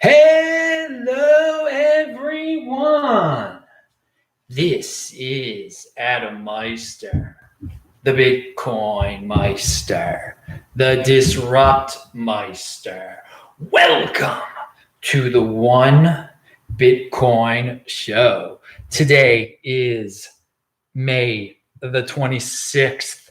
Hello, everyone. This is Adam Meister, the Bitcoin Meister, the Disrupt Meister. Welcome to the One Bitcoin Show. Today is May the 26th.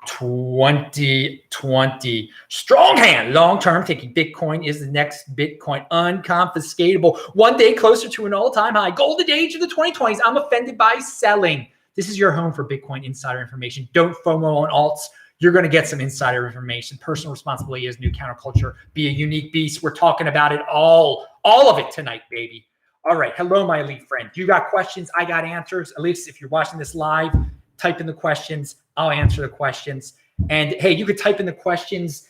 2020. Strong hand, long-term thinking. Bitcoin is the next Bitcoin, unconfiscatable. One day closer to an all-time high. Golden age of the 2020s. I'm offended by selling. This is your home for Bitcoin insider information. Don't FOMO on alts. You're going to get some insider information. Personal responsibility is new counterculture. Be a unique beast. We're talking about it all of it tonight, baby. All right. Hello, my elite friend. You got questions? I got answers. At least if you're watching this live, type in the questions. I'll answer the questions. And hey, you could type in the questions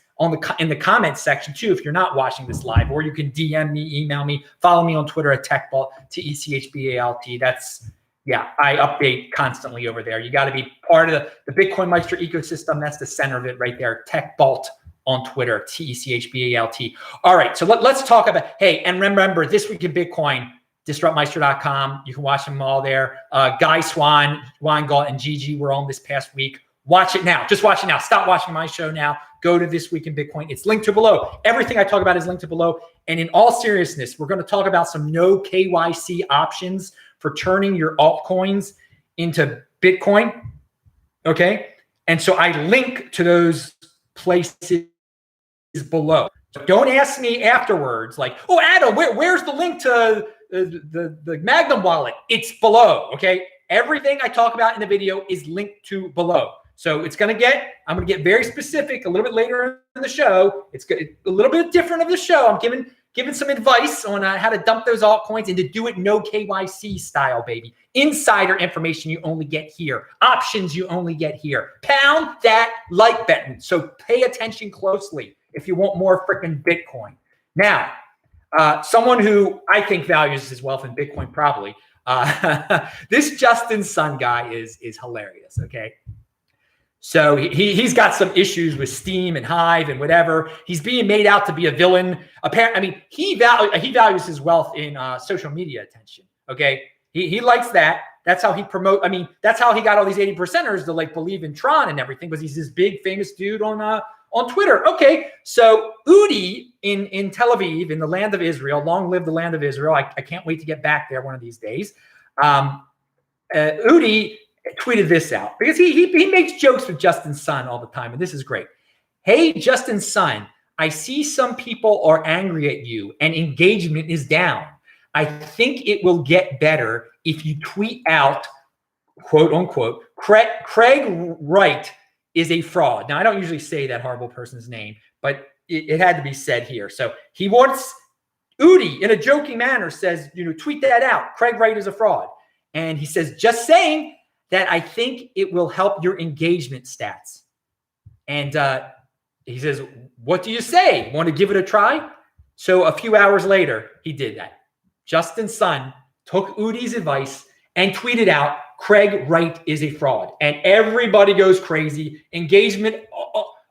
in the comments section too if you're not watching this live, or you can DM me, email me, follow me on Twitter at TechBalt, TechBalt. That's, yeah, I update constantly over there. You got to be part of the Bitcoin Meister ecosystem. That's the center of it right there. TechBalt on Twitter, TechBalt. All right, so let's talk about, hey, and remember, This Week in Bitcoin, DisruptMeister.com. You can watch them all there. Guy Swan, Weingart, and Gigi were on this past week. Watch it now. Just watch it now. Stop watching my show now. Go to This Week in Bitcoin. It's linked to below. Everything I talk about is linked to below. And in all seriousness, we're going to talk about some no-KYC options for turning your altcoins into Bitcoin. Okay? And so I link to those places below. So don't ask me afterwards like, oh, Adam, where's the link to the Magnum wallet? It's below, okay? Everything I talk about in the video is linked to below. So I'm going to get very specific a little bit later in the show. It's a little bit different of the show. I'm giving some advice on how to dump those altcoins and to do it no KYC style, baby. Insider information you only get here. Options you only get here. Pound that like button. So pay attention closely if you want more freaking Bitcoin. Now, someone who I think values his wealth in Bitcoin probably, this Justin Sun guy is hilarious, okay? So he's got some issues with Steam and Hive and whatever. He's being made out to be a villain. Apparently, I mean, he values his wealth in social media attention, okay? He likes that. That's how he that's how he got all these 80%ers to like believe in Tron and everything, because he's this big famous dude on Twitter. Okay, so Udi in Tel Aviv, in the land of Israel, long live the land of Israel. I can't wait to get back there one of these days. Udi tweeted this out because he makes jokes with Justin Sun all the time, and this is great. Hey, Justin Sun, I see some people are angry at you and engagement is down. I think it will get better if you tweet out, quote unquote, Craig Wright is a fraud. Now, I don't usually say that horrible person's name, but it had to be said here. So he wants Udi, in a joking manner, says, tweet that out. Craig Wright is a fraud. And he says, just saying that I think it will help your engagement stats. And he says, what do you say? Want to give it a try? So a few hours later, he did that. Justin Sun took Udi's advice and tweeted out, Craig Wright is a fraud. And everybody goes crazy. Engagement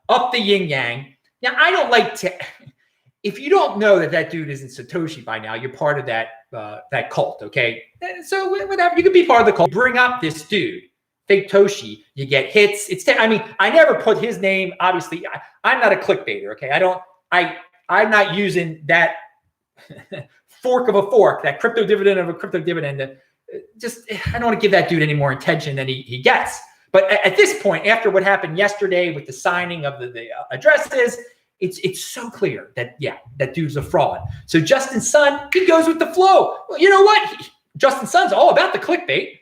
up the yin yang. Now, I don't like to, if you don't know that dude isn't Satoshi by now, you're part of that cult, okay? So whatever, you could be part of the cult. Bring up this dude, fake Toshi, you get hits. I never put his name, obviously. I'm not a clickbaiter, okay? I'm not using that fork of a fork, that crypto dividend of a crypto dividend. I don't want to give that dude any more attention than he gets. But at this point, after what happened yesterday with the signing of the addresses, it's so clear that, yeah, that dude's a fraud. So Justin Sun, he goes with the flow. Well, you know what? Justin Sun's all about the clickbait.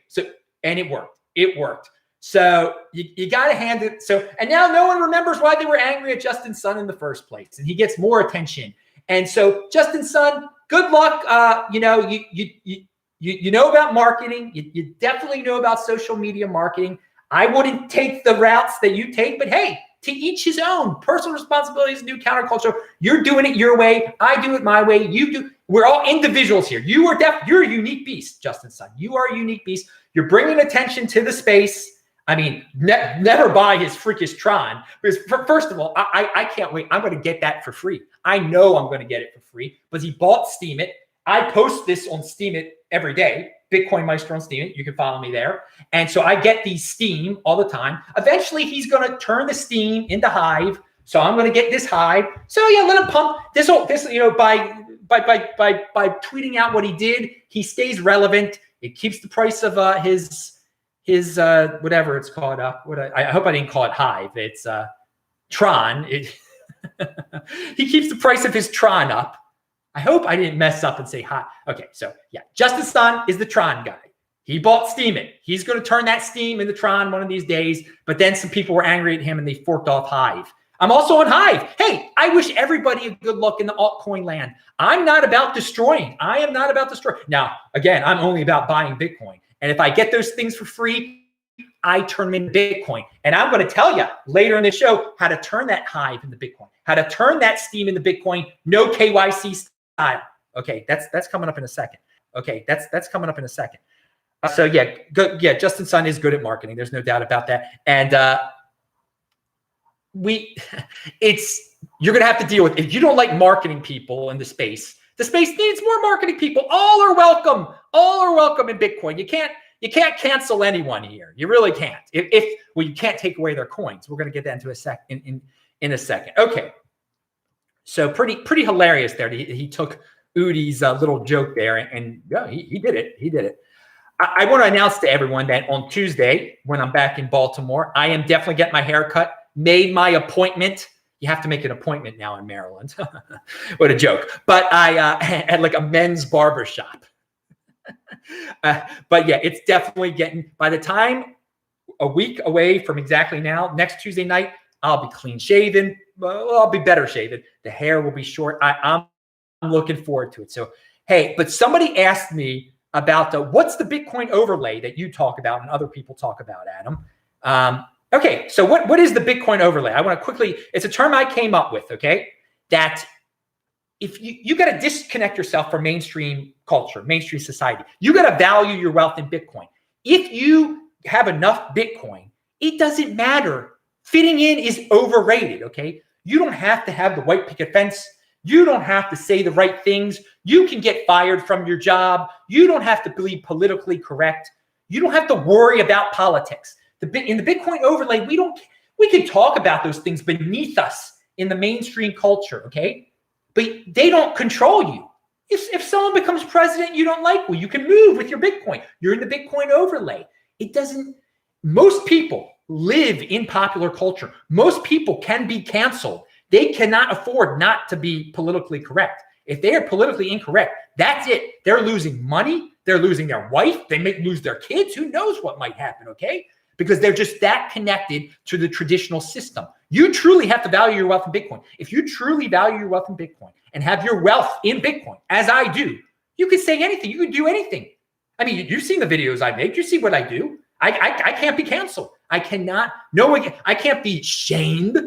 And it worked. It worked. So you got to hand it. So, and now no one remembers why they were angry at Justin Sun in the first place. And he gets more attention. And so Justin Sun, good luck. You know about marketing. You definitely know about social media marketing. I wouldn't take the routes that you take, but hey, to each his own. Personal responsibility is new counterculture. You're doing it your way. I do it my way. You do. We're all individuals here. You're a unique beast, Justin Sun. You are a unique beast. You're bringing attention to the space. I mean, never buy his freakish Tron, because first of all, I can't wait. I'm going to get that for free. I know I'm going to get it for free, but he bought Steemit. I post this on Steemit every day. Bitcoin Meister on Steemit. You can follow me there. And so I get these Steem all the time. Eventually, he's going to turn the Steem into Hive. So I'm going to get this Hive. So yeah, let him pump this. By tweeting out what he did, he stays relevant. It keeps the price of his whatever it's called. I hope I didn't call it Hive. It's Tron. He keeps the price of his Tron up. I hope I didn't mess up and say hi. Okay, so yeah, Justin Sun is the Tron guy. He bought Steemit. He's going to turn that Steem into Tron one of these days. But then some people were angry at him and they forked off Hive. I'm also on Hive. Hey, I wish everybody a good luck in the altcoin land. I'm not about destroying. I am not about destroying. Now, again, I'm only about buying Bitcoin. And if I get those things for free, I turn them into Bitcoin. And I'm going to tell you later in the show how to turn that Hive into Bitcoin, how to turn that Steem into Bitcoin, no KYC style. Okay, that's coming up in a second. Okay, that's coming up in a second. So yeah, Justin Sun is good at marketing. There's no doubt about that. And you're going to have to deal with, if you don't like marketing people in the space needs more marketing people. All are welcome in Bitcoin. You can't cancel anyone here. You really can't. You can't take away their coins. We're going to get that into in a second. Okay. So pretty hilarious there. He took Udi's little joke there and yeah, he did it. He did it. I want to announce to everyone that on Tuesday, when I'm back in Baltimore, I am definitely getting my hair cut. Made my appointment. You have to make an appointment now in Maryland. What a joke. But I had like a men's barber shop. But yeah, it's definitely getting, by the time a week away from exactly now, next Tuesday night, I'll be clean shaven. Well, I'll be better shaven. The hair will be short. I'm looking forward to it. So, hey, but somebody asked me about what's the Bitcoin overlay that you talk about and other people talk about, Adam. Okay, so what is the Bitcoin overlay? I want to quickly, it's a term I came up with, okay? That if you got to disconnect yourself from mainstream culture, mainstream society. You got to value your wealth in Bitcoin. If you have enough Bitcoin, it doesn't matter. Fitting in is overrated, okay? You don't have to have the white picket fence. You don't have to say the right things. You can get fired from your job. You don't have to be politically correct. You don't have to worry about politics. In the Bitcoin overlay, we can talk about those things beneath us in the mainstream culture, okay? But they don't control you. If someone becomes president you don't like, well, you can move with your Bitcoin. You're in the Bitcoin overlay. Most people live in popular culture. Most people can be canceled. They cannot afford not to be politically correct. If they are politically incorrect, that's it. They're losing money. They're losing their wife. They may lose their kids. Who knows what might happen, okay? Because they're just that connected to the traditional system. You truly have to value your wealth in Bitcoin. If you truly value your wealth in Bitcoin and have your wealth in Bitcoin, as I do, you can say anything. You can do anything. I mean, you've seen the videos I make. You see what I do. I can't be canceled. I cannot. I can't be shamed.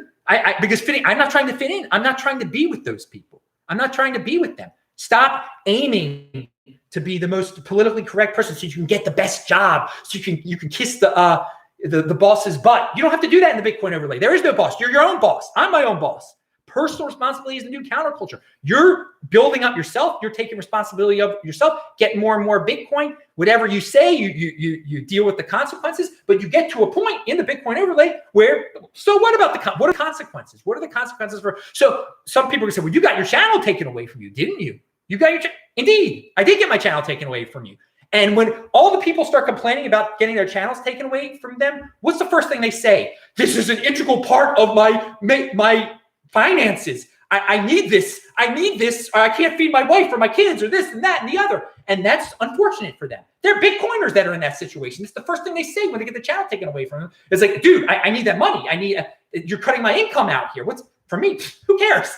Because I'm not trying to fit in. I'm not trying to be with those people. I'm not trying to be with them. Stop aiming to be the most politically correct person so you can get the best job, so you can kiss the boss's butt. You don't have to do that in the Bitcoin overlay. There is no boss. You're your own boss. I'm my own boss. Personal responsibility is the new counterculture. You're building up yourself. You're taking responsibility of yourself, getting more and more Bitcoin. Whatever you say, you deal with the consequences, but you get to a point in the Bitcoin overlay where, so what about what are the consequences? What are the consequences for, so some people say, well, you got your channel taken away from you, didn't you? You got indeed, I did get my channel taken away from you. And when all the people start complaining about getting their channels taken away from them, what's the first thing they say? This is an integral part of my finances. I need this. I need this. Or I can't feed my wife or my kids or this and that and the other. And that's unfortunate for them. They're Bitcoiners that are in that situation. It's the first thing they say when they get the channel taken away from them. It's like, dude, I need that money. You're cutting my income out here. For me, who cares?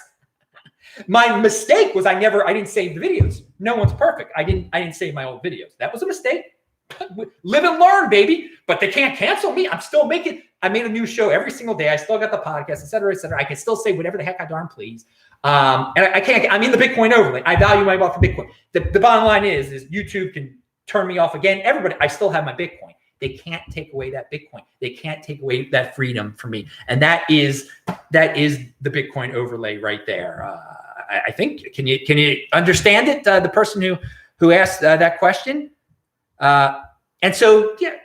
My mistake was I didn't save the videos. No one's perfect. I didn't save my old videos. That was a mistake. Live and learn, baby. But they can't cancel me. I made a new show every single day. I still got the podcast, et cetera, et cetera. I can still say whatever the heck I darn please. And I can't, I'm in the Bitcoin overlay. I value my wealth in Bitcoin. The bottom line is YouTube can turn me off again. I still have my Bitcoin. They can't take away that Bitcoin. They can't take away that freedom from me. And that is the Bitcoin overlay right there. I think, can you understand it? The person who asked that question. And so, yeah,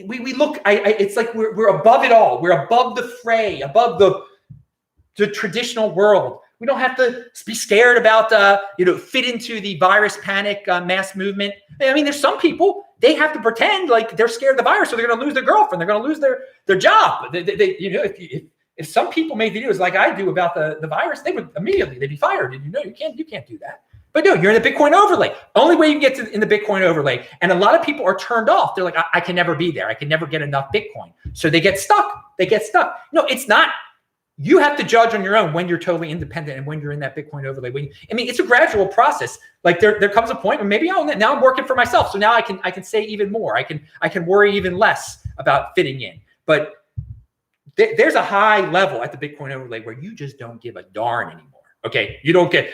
we look, it's like we're above it all. We're above the fray, above the traditional world. We don't have to be scared about, fit into the virus panic mass movement. I mean, there's some people, they have to pretend like they're scared of the virus, so they're going to lose their girlfriend. They're going to lose their job. If some people made videos like I do about the virus, they'd be fired. And you can't do that. But no, you're in the Bitcoin overlay. Only way you can get in the Bitcoin overlay. And a lot of people are turned off. They're like, I can never be there. I can never get enough Bitcoin. So they get stuck. No, it's not. You have to judge on your own when you're totally independent and when you're in that Bitcoin overlay. It's a gradual process. Like there comes a point where maybe now I'm working for myself. So now I can say even more. I can worry even less about fitting in. But there's a high level at the Bitcoin overlay where you just don't give a darn anymore. Okay, you don't get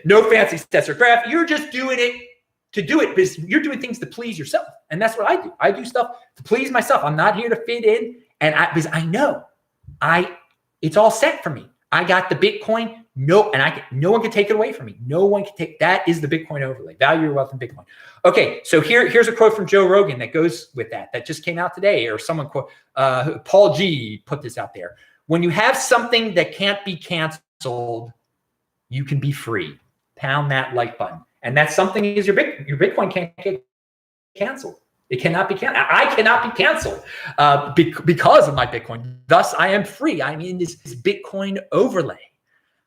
no fancy stats or graph. You're just doing it to do it because you're doing things to please yourself, and that's what I do. I do stuff to please myself. I'm not here to fit in, because I know it's all set for me. I got the Bitcoin. No one can take it away from me. No one can take that. Is the Bitcoin overlay. Value your wealth in Bitcoin. Okay, so here's a quote from Joe Rogan that goes with that just came out today, or someone quote Paul G put this out there. When you have something that can't be canceled, you can be free. Pound that like button. And that something is your Bitcoin can't get canceled. It cannot be canceled. I cannot be canceled because of my Bitcoin. Thus, I am free. I'm in this Bitcoin overlay.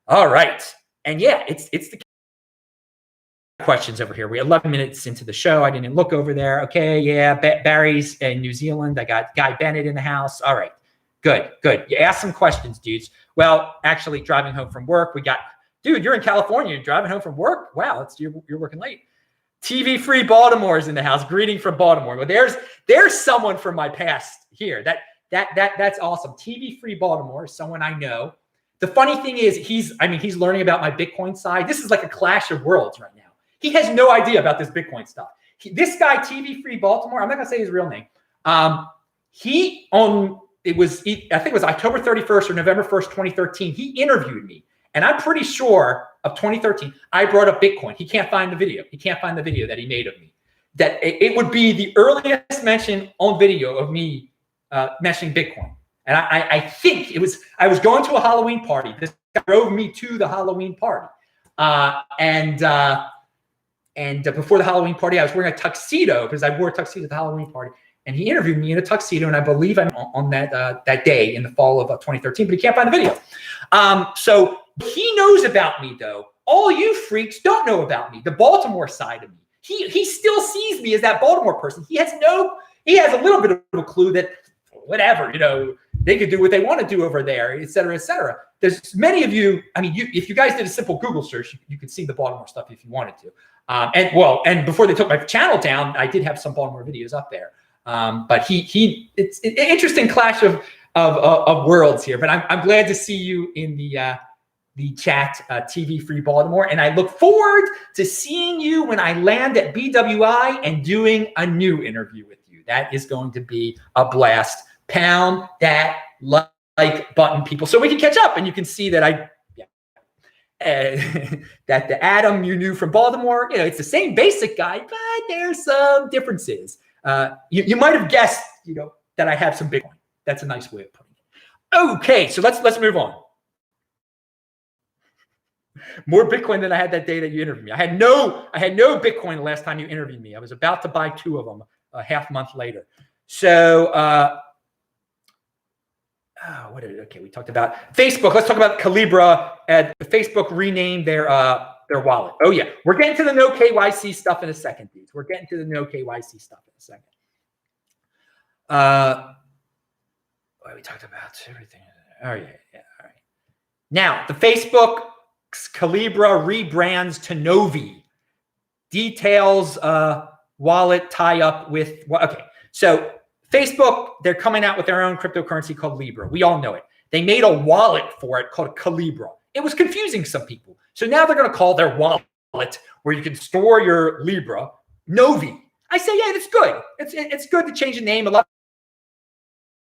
All right. And yeah, it's the questions over here. We're 11 minutes into the show. I didn't look over there. Okay. Yeah. Barry's in New Zealand. I got Guy Bennett in the house. All right. Good. You asked some questions, dudes. Well, actually driving home from work, we got, dude, you're in California. You're driving home from work. Wow. You're working late. TV Free Baltimore is in the house. Greeting from Baltimore. Well, there's someone from my past here. That's awesome. TV Free Baltimore is someone I know. The funny thing is he's learning about my Bitcoin side. This is like a clash of worlds right now. He has no idea about this Bitcoin stuff. This guy, TV Free Baltimore, I'm not going to say his real name. I think it was October 31st or November 1st, 2013. He interviewed me. And I'm pretty sure of 2013, I brought up Bitcoin. He can't find the video. He can't find the video that he made of me. That it would be the earliest mention on video of me mentioning Bitcoin. And I think I was going to a Halloween party. This guy drove me to the Halloween party. And before the Halloween party, I was wearing a tuxedo because I wore a tuxedo at the Halloween party. And he interviewed me in a tuxedo, and I believe I'm on that day in the fall of 2013, but he can't find the video. So he knows about me, though. All you freaks don't know about me, the Baltimore side of me. He still sees me as that Baltimore person. He has a little bit of a clue that whatever, they could do what they want to do over there, et cetera, et cetera. There's many of you, if you guys did a simple Google search, you could see the Baltimore stuff if you wanted to. And before they took my channel down, I did have some Baltimore videos up there. But it's an interesting clash of worlds here. But I'm glad to see you in the chat, TV Free Baltimore, and I look forward to seeing you when I land at BWI and doing a new interview with you. That is going to be a blast. Pound that like button, people, so we can catch up and you can see that that the Adam you knew from Baltimore, it's the same basic guy, but there's some differences. You might have guessed, that I have some Bitcoin. That's a nice way of putting it. Okay, so let's move on. More Bitcoin than I had that day that you interviewed me. I had no Bitcoin the last time you interviewed me. I was about to buy 2 of them a half month later. So, we talked about Facebook. Let's talk about Calibra. Facebook renamed their wallet. Oh yeah, we're getting to the No-KYC stuff in a second, dudes. We're getting to the No-KYC stuff in a second. We talked about everything. Oh yeah. All right. Now the Facebook Calibra rebrands to Novi. Details wallet tie up with. Okay, so Facebook, they're coming out with their own cryptocurrency called Libra. We all know it. They made a wallet for it called Calibra. It was confusing some people. So now they're going to call their wallet where you can store your Libra Novi. I say, yeah, that's good. It's good to change the name. A lot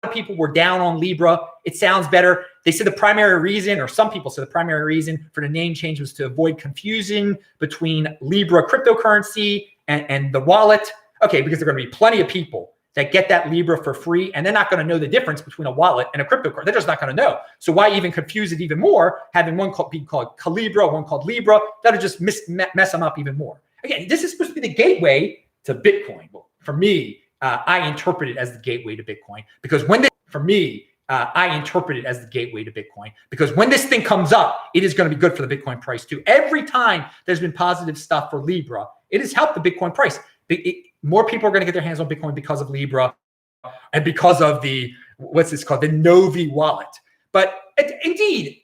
of people were down on Libra. It sounds better. They said the primary reason, or some people said the primary reason for the name change was to avoid confusion between Libra cryptocurrency and the wallet. Okay, because there are going to be plenty of people that get that Libra for free, and they're not going to know the difference between a wallet and a cryptocurrency. They're just not going to know. So why even confuse it even more, having one be called Calibra, one called Libra? That'll just mess them up even more. Again, this is supposed to be the gateway to Bitcoin. Well, for me, I interpret it as the gateway to Bitcoin because when this thing comes up, it is going to be good for the Bitcoin price too. Every time there's been positive stuff for Libra, it has helped the Bitcoin price. More people are going to get their hands on Bitcoin because of Libra and because of the, what's this called? The Novi wallet. But indeed,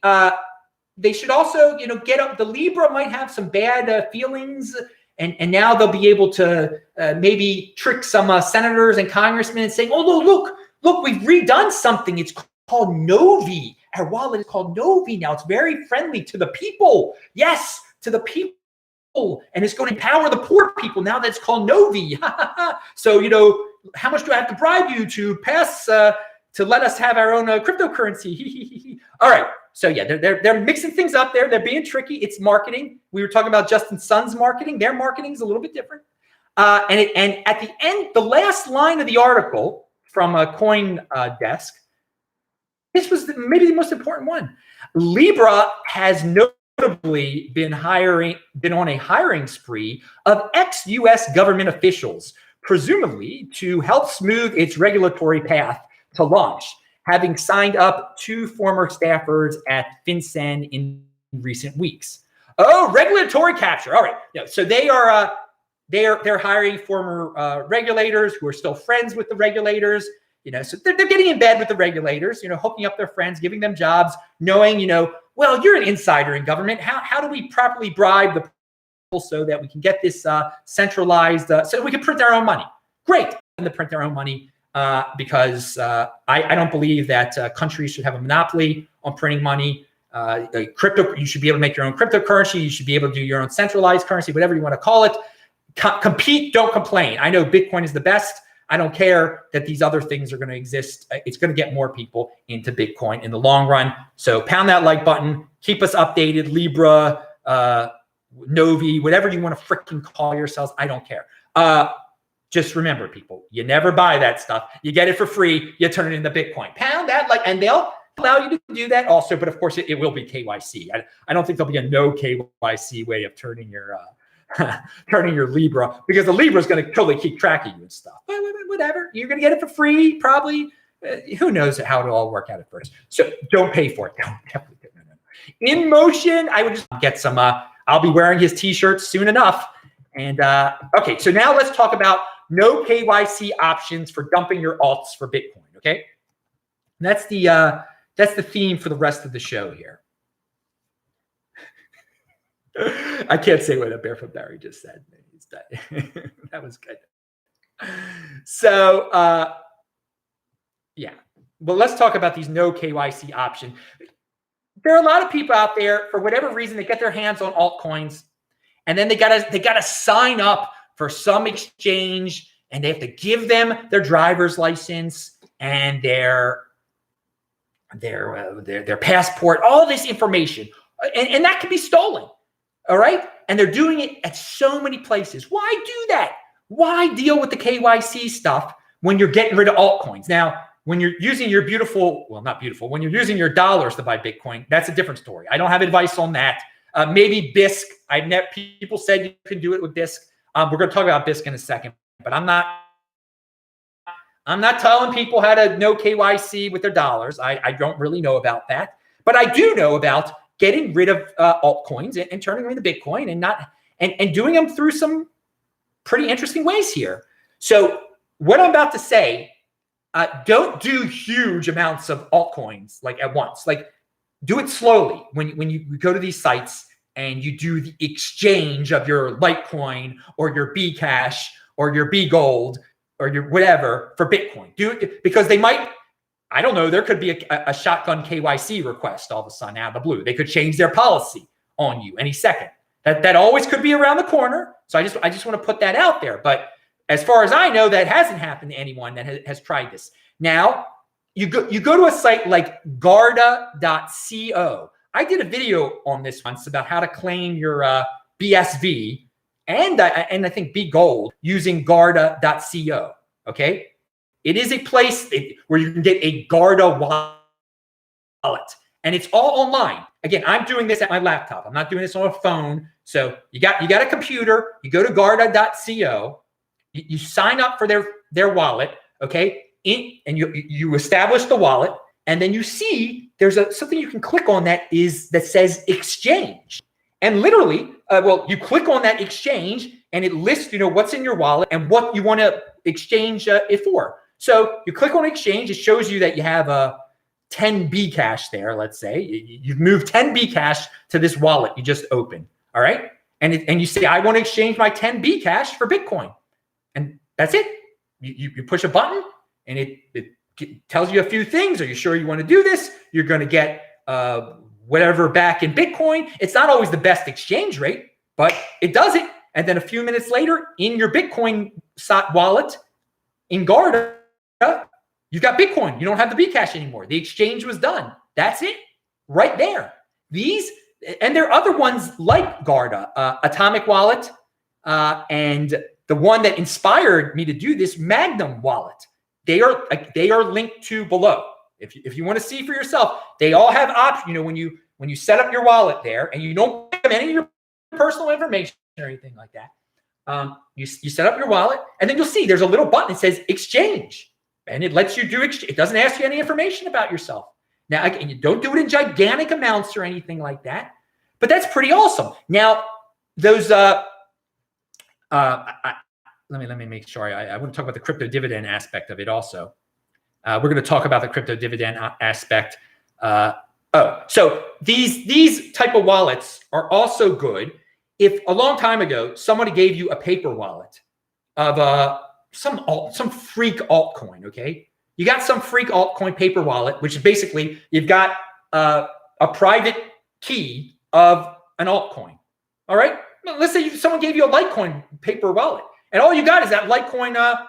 they should also, get up. The Libra might have some bad feelings. And now they'll be able to maybe trick some senators and congressmen and saying, oh, look, we've redone something. It's called Novi. Our wallet is called Novi now. It's very friendly to the people. Yes, to the people. And it's going to empower the poor people now that it's called Novi. So, how much do I have to bribe you to pass, to let us have our own cryptocurrency? All right. So yeah, they're mixing things up there. They're being tricky. It's marketing. We were talking about Justin Sun's marketing. Their marketing is a little bit different. And at the end, the last line of the article from a Coin Desk, this was maybe the most important one. Libra has notably been on a hiring spree of ex-US government officials, presumably to help smooth its regulatory path to launch, having signed up 2 former staffers at FinCEN in recent weeks. Oh, regulatory capture. All right. Yeah, so they're hiring former regulators who are still friends with the regulators. So they're getting in bed with the regulators, hooking up their friends, giving them jobs, knowing, well, you're an insider in government. How do we properly bribe the people so that we can get this centralized, so we can print our own money? Great. And to print their own money. Because I don't believe that countries should have a monopoly on printing money. You should be able to make your own cryptocurrency. You should be able to do your own centralized currency, whatever you want to call it. Compete, don't complain. I know Bitcoin is the best. I don't care that these other things are going to exist. It's going to get more people into Bitcoin in the long run. So pound that like button. Keep us updated. Libra, Novi, whatever you want to freaking call yourselves. I don't care. Just remember, people, you never buy that stuff. You get it for free. You turn it into Bitcoin. Pound that like, and they'll allow you to do that also. But of course, it will be KYC. I don't think there'll be a no KYC way of turning your Libra, because the Libra is going to totally keep track of you and stuff. But whatever, you're going to get it for free, probably. Who knows how it'll all work out at first? So don't pay for it. Definitely don't. In motion, I would just get some. I'll be wearing his T-shirts soon enough. And okay, so now let's talk about no KYC options for dumping your alts for Bitcoin. Okay, and that's the theme for the rest of the show here. I can't say what a Barefoot Barry just said. That was good. So yeah, well, let's talk about these no KYC options. There are a lot of people out there, for whatever reason, they get their hands on altcoins, and then they gotta sign up for some exchange, and they have to give them their driver's license and their passport, all this information, and that can be stolen. All right, and they're doing it at so many places. Why do that? Why deal with the KYC stuff when you're getting rid of altcoins? Now, when you're using your when you're using your dollars to buy Bitcoin, that's a different story. I don't have advice on that. Maybe BISC. People said you can do it with BISC. We're going to talk about BISC in a second, but I'm not telling people how to no KYC with their dollars. I don't really know about that, but I do know about getting rid of altcoins and turning them into Bitcoin and doing them through some pretty interesting ways here. So what I'm about to say, don't do huge amounts of altcoins like at once. Like, do it slowly when you go to these sites and you do the exchange of your Litecoin or your Bcash or your BGold or your whatever for Bitcoin. Do it because they might. I don't know. There could be a shotgun KYC request all of a sudden out of the blue. They could change their policy on you any second. That always could be around the corner. So I just want to put that out there. But as far as I know, that hasn't happened to anyone that has tried this. Now, you go to a site like garda.co. I did a video on this once about how to claim your BSV and I think B Gold using garda.co. Okay, it is a place where you can get a Garda wallet, and it's all online. Again, I'm doing this at my laptop. I'm not doing this on a phone. So you got a computer. You go to garda.co. You sign up for their wallet. Okay, and you establish the wallet, and then you see there's something you can click on that says exchange. And literally, you click on that exchange, and it lists what's in your wallet and what you want to exchange it for. So you click on exchange. It shows you that you have a 10 B cash there. Let's say you've moved 10 B cash to this wallet you just opened. All right, and you say I want to exchange my 10 B cash for Bitcoin, and that's it. You push a button, and it tells you a few things. Are you sure you want to do this? You're going to get whatever back in Bitcoin. It's not always the best exchange rate, but it does it. And then a few minutes later, in your Bitcoin wallet, in Garda, you've got Bitcoin. You don't have the Bcash anymore. The exchange was done. That's it, right there. And there are other ones like Garda, Atomic Wallet, and the one that inspired me to do this, Magnum Wallet. They are linked to below. If you want to see for yourself, they all have options. When you set up your wallet there, and you don't give any of your personal information or anything like that, you set up your wallet, and then you'll see there's a little button that says exchange, and it lets you do exchange. It doesn't ask you any information about yourself. Now, again, you don't do it in gigantic amounts or anything like that, but that's pretty awesome. Now, those let me make sure I want to talk about the crypto dividend aspect of it also. We're going to talk about the crypto dividend aspect. So these type of wallets are also good. If a long time ago somebody gave you a paper wallet of some freak altcoin, okay, you got some freak altcoin paper wallet, which is basically you've got a private key of an altcoin. All right, let's say someone gave you a Litecoin paper wallet, and all you got is that Litecoin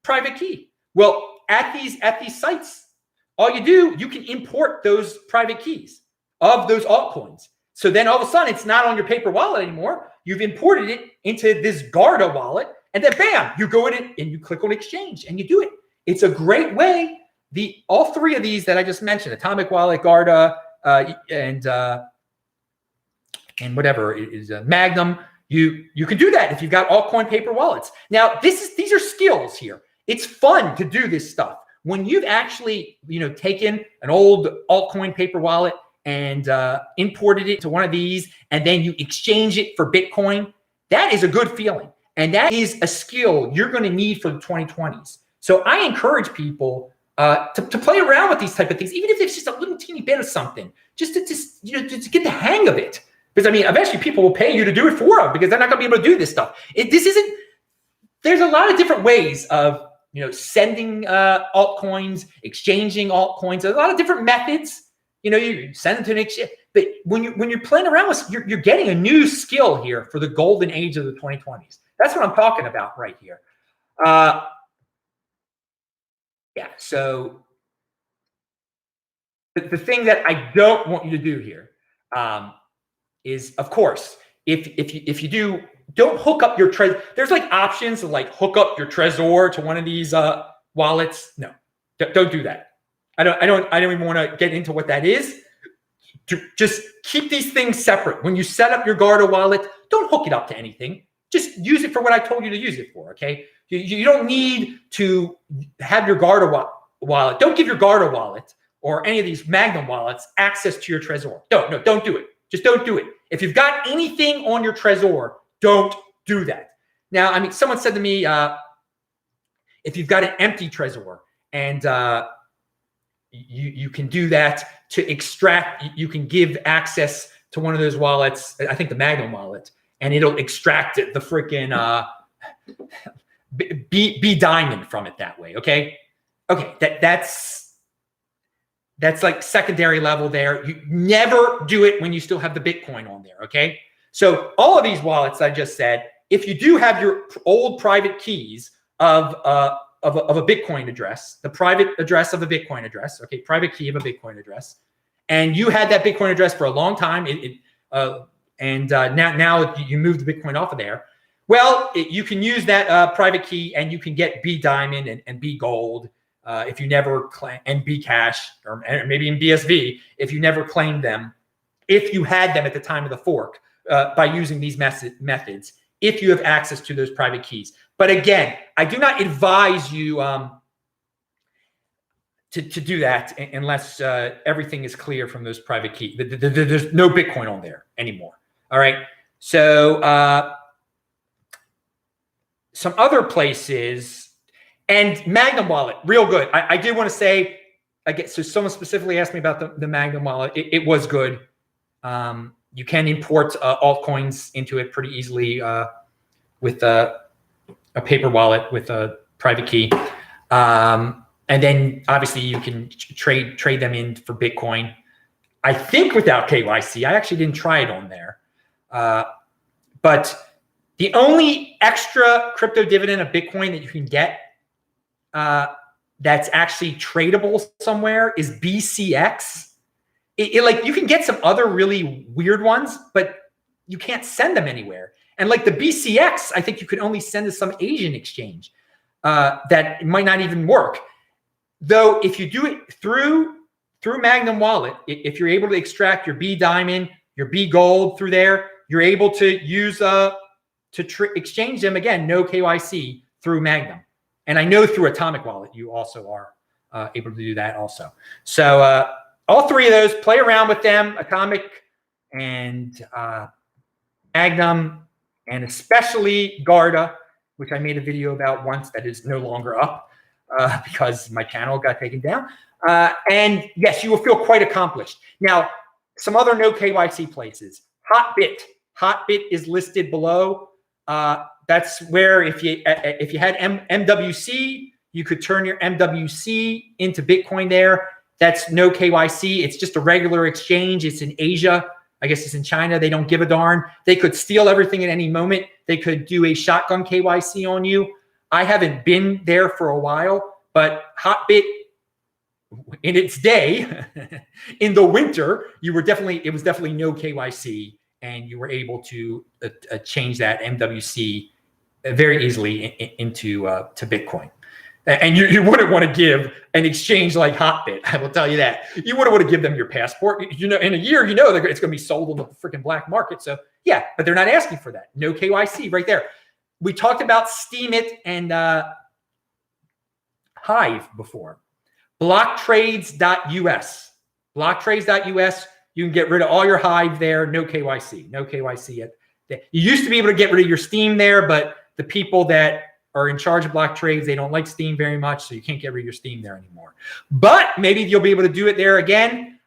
private key. Well, at these sites, all you do, you can import those private keys of those altcoins. So then all of a sudden, it's not on your paper wallet anymore. You've imported it into this Garda wallet, and then bam, you go in it and you click on exchange and you do it. It's a great way. All three of these that I just mentioned, Atomic Wallet, Garda, and whatever is Magnum, you can do that if you've got altcoin paper wallets. Now, these are skills here. It's fun to do this stuff. When you've actually, taken an old altcoin paper wallet and imported it to one of these, and then you exchange it for Bitcoin, that is a good feeling. And that is a skill you're going to need for the 2020s. So I encourage people to play around with these type of things, even if it's just a little teeny bit of something, just to get the hang of it. Because eventually people will pay you to do it for them because they're not going to be able to do this stuff. There's a lot of different ways of sending altcoins, exchanging altcoins. There's a lot of different methods. You send them to an exchange. But when you're playing around with, you're getting a new skill here for the golden age of the 2020s. That's what I'm talking about right here. So the thing that I don't want you to do here is, of course, if you do, don't hook up your Trezor. There's like options to like hook up your Trezor to one of these wallets. No, don't do that. I don't even want to get into what that is. Just keep these things separate. When you set up your Garda wallet, don't hook it up to anything. Just use it for what I told you to use it for. Okay, you don't need to have your Garda wallet. Don't give your Garda wallet or any of these Magnum wallets access to your Trezor. Don't do it. Just don't do it. If you've got anything on your Trezor, don't do that. Now, someone said to me, if you've got an empty Trezor and you can do that to extract, you can give access to one of those wallets, I think the Magnum wallet, and it'll extract the freaking B diamond from it that way. Okay. That's like secondary level there. You never do it when you still have the Bitcoin on there. Okay. So all of these wallets I just said, if you do have your old private keys of a Bitcoin address, the private address of a Bitcoin address, okay, private key of a Bitcoin address, and you had that Bitcoin address for a long time, now you moved the Bitcoin off of there. Well, you can use that private key, and you can get B Diamond and B Gold if you never claim, and B Cash, or maybe in BSV if you never claimed them, if you had them at the time of the fork, by using these methods, if you have access to those private keys. But again, I do not advise you to do that unless everything is clear from those private keys. There's no Bitcoin on there anymore. All right. So some other places, and Magnum Wallet, real good. I did want to say, so someone specifically asked me about the Magnum Wallet. It was good. You can import altcoins into it pretty easily with a paper wallet with a private key. And then obviously you can trade them in for Bitcoin. I think without KYC. I actually didn't try it on there. But the only extra crypto dividend of Bitcoin that you can get that's actually tradable somewhere is BCX. Like you can get some other really weird ones, but you can't send them anywhere. And like the BCX, I think you could only send to some Asian exchange that might not even work. Though if you do it through Magnum Wallet, if you're able to extract your B Diamond, your B Gold through there, you're able to use to exchange them again, no KYC through Magnum. And I know through Atomic Wallet you also are able to do that also. So all three of those, play around with them, Atomic and Magnum, and especially Garda, which I made a video about once that is no longer up because my channel got taken down. And yes, you will feel quite accomplished. Now, some other no KYC places. Hotbit. Hotbit is listed below. That's where if you had MWC, you could turn your MWC into Bitcoin there. That's no KYC. It's just a regular exchange. It's in Asia. I guess it's in China. They don't give a darn. They could steal everything at any moment. They could do a shotgun KYC on you. I haven't been there for a while, but Hotbit, in its day, in the winter, it was definitely no KYC, and you were able to change that MWC very easily into to Bitcoin. And you wouldn't want to give an exchange like Hotbit. I will tell you that. You wouldn't want to give them your passport. In a year, it's going to be sold on the freaking black market. So yeah, but they're not asking for that. No KYC right there. We talked about Steemit and Hive before. Blocktrades.us. Blocktrades.us. You can get rid of all your Hive there. No KYC. No KYC yet. You used to be able to get rid of your Steem there, but the people that are in charge of block trades, they don't like Steem very much, so you can't get rid of your Steem there anymore. But maybe you'll be able to do it there again.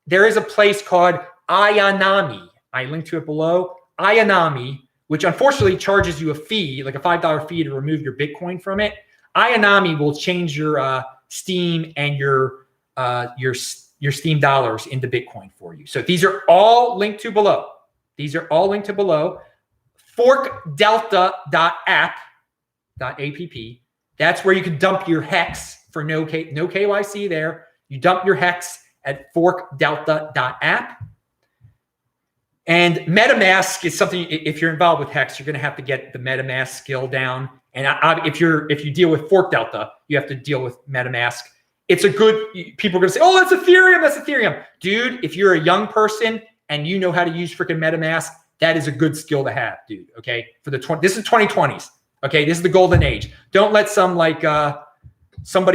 There is a place called Ayanami. I linked to it below. Ayanami, which unfortunately charges you a fee, like a $5 fee to remove your Bitcoin from it. Ayanami will change your Steem and your Steem dollars into Bitcoin for you. So these are all linked to below. These are all linked to below. Forkdelta.app. .app. That's where you can dump your hex for no KYC there. You dump your hex at forkdelta.app. And MetaMask is something, if you're involved with hex, you're going to have to get the MetaMask skill down. And if you deal with ForkDelta, you have to deal with MetaMask. It's a good, people are going to say, oh, that's Ethereum. Dude, if you're a young person and you know how to use freaking MetaMask, that is a good skill to have, dude. Okay. This is 2020s. Okay, this is the golden age. Don't let somebody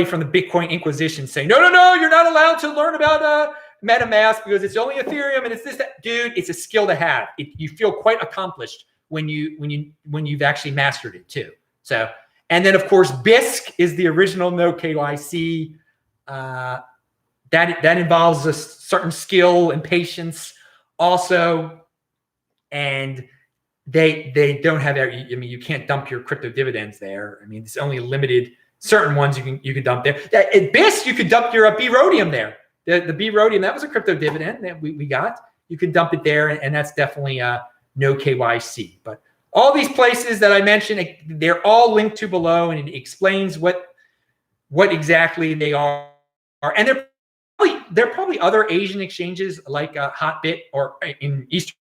from the Bitcoin Inquisition say, no, you're not allowed to learn about MetaMask because it's only Ethereum and it's this, that. Dude, it's a skill to have. You feel quite accomplished when you've actually mastered it too. So, and then of course, BISC is the original no KYC. That involves a certain skill and patience also, and they don't have every, you can't dump your crypto dividends there. It's only limited certain ones you can dump there. At BISC, you could dump your B Rhodium there. The B Rhodium, that was a crypto dividend that we got. You can dump it there, and that's definitely no KYC. But all these places that I mentioned, they're all linked to below, and it explains what exactly they are. And there are probably other Asian exchanges like Hotbit, or in Eastern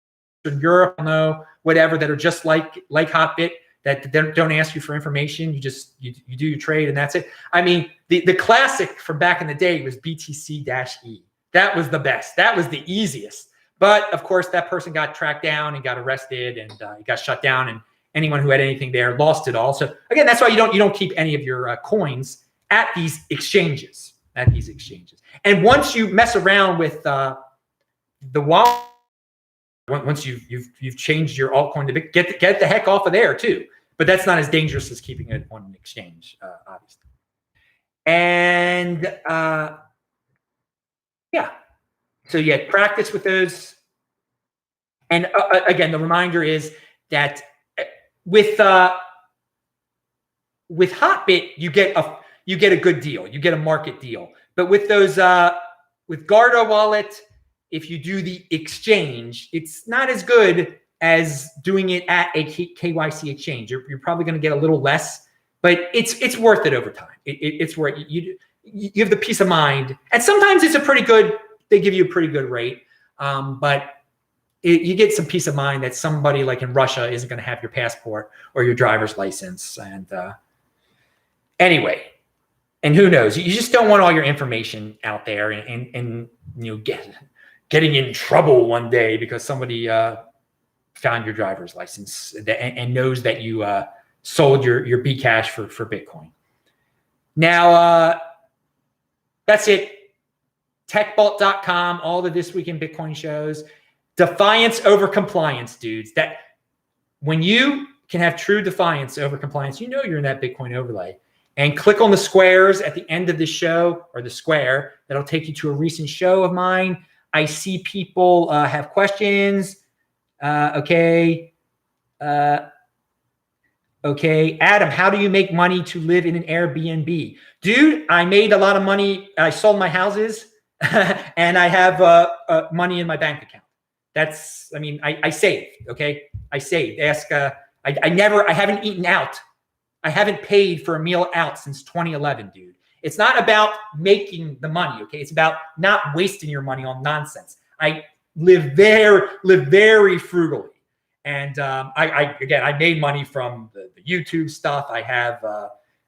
Europe, whatever, that are just like Hotbit, that don't ask you for information. You do your trade and that's it. I mean, the classic from back in the day was BTC-E. That was the best. That was the easiest. But of course, that person got tracked down and got arrested, and it got shut down. And anyone who had anything there lost it all. So again, that's why you don't keep any of your coins at these exchanges. And once you mess around with the wallet, once you've changed your altcoin to get the heck off of there too. But that's not as dangerous as keeping it on an exchange, obviously. And yeah. So yeah, practice with those. And again, the reminder is that with Hotbit, you get a good deal. You get a market deal. But with those with Garda Wallet, if you do the exchange, it's not as good as doing it at a KYC exchange. You're probably going to get a little less, but it's worth it over time. It's worth it. You have the peace of mind, and sometimes they give you a pretty good rate, but you get some peace of mind that somebody like in Russia isn't going to have your passport or your driver's license. And anyway, and who knows? You just don't want all your information out there, and getting in trouble one day because somebody found your driver's license and knows that you sold your Bcash for Bitcoin. Now, that's it. TechBalt.com, all the This Week in Bitcoin shows. Defiance over compliance, dudes. That when you can have true defiance over compliance, you're in that Bitcoin overlay. And click on the squares at the end of the show, or the square. That'll take you to a recent show of mine. I see people have questions. Okay. Okay. Adam, how do you make money to live in an Airbnb? Dude, I made a lot of money. I sold my houses and I have money in my bank account. I saved. Okay. I saved. I haven't eaten out. I haven't paid for a meal out since 2011, dude. It's not about making the money, okay? It's about not wasting your money on nonsense. I live very frugally, and I made money from the YouTube stuff. I have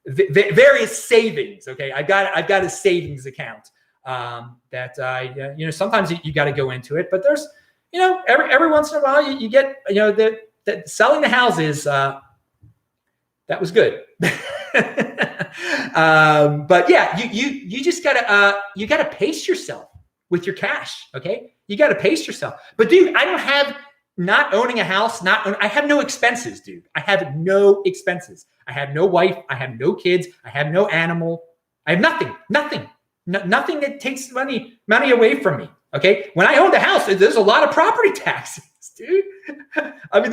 various savings. Okay, I've got a savings account that I sometimes you got to go into it, but there's every once in a while you get the selling the houses. That was good. But yeah, you just gotta pace yourself with your cash. Okay. You gotta pace yourself. But dude, not owning a house, I have no expenses, dude. I have no expenses. I have no wife. I have no kids. I have no animal. I have nothing that takes money away from me. Okay. When I owned a house, there's a lot of property taxes, dude. I mean,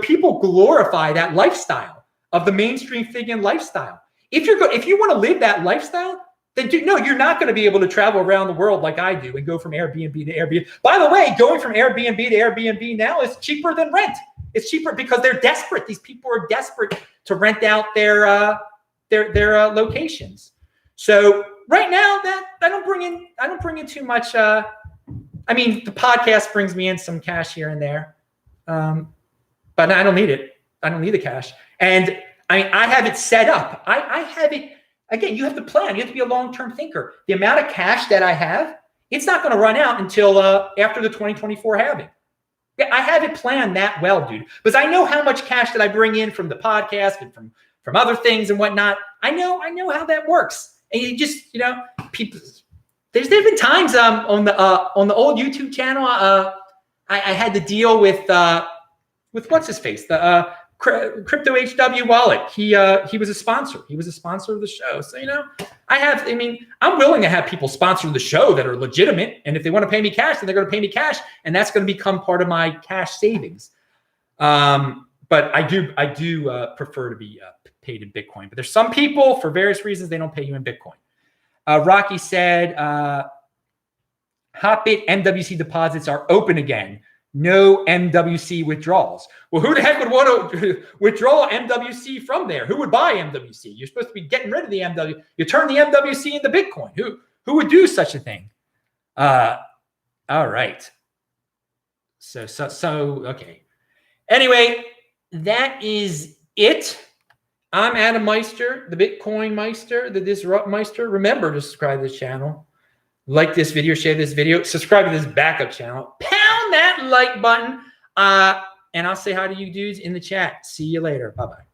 people glorify that lifestyle of the mainstream thinking lifestyle. If you want to live that lifestyle, then you're not going to be able to travel around the world like I do and go from Airbnb to Airbnb. By the way, going from Airbnb to Airbnb now is cheaper than rent. It's cheaper because they're desperate. These people are desperate to rent out their locations. So right now, that I don't bring in too much. The podcast brings me in some cash here and there, but I don't need it. I don't need the cash. And I have it set up. I have it, again, you have to plan. You have to be a long-term thinker. The amount of cash that I have, it's not going to run out until after the 2024 halving. Yeah, I have it planned that well, dude. Because I know how much cash that I bring in from the podcast and from other things and whatnot. I know how that works. And you just, people. There's been times on the old YouTube channel. I had to deal with what's his face, the Crypto HW wallet. He was a sponsor. He was a sponsor of the show. So, I'm willing to have people sponsor the show that are legitimate. And if they want to pay me cash, then they're going to pay me cash. And that's going to become part of my cash savings. But I do prefer to be paid in Bitcoin. But there's some people, for various reasons, they don't pay you in Bitcoin. Rocky said, Hotbit MWC deposits are open again. no MWC withdrawals. Well, who the heck would want to withdraw MWC from there? Who would buy MWC? You're supposed to be getting rid of the MWC. You turn the MWC into Bitcoin. Who would do such a thing? All right. So okay. Anyway, that is it. I'm Adam Meister, the Bitcoin Meister, the Disrupt Meister. Remember to subscribe to this channel. Like this video, share this video, subscribe to this backup channel. Pound that like button. And I'll say hi to you dudes in the chat. See you later. Bye-bye.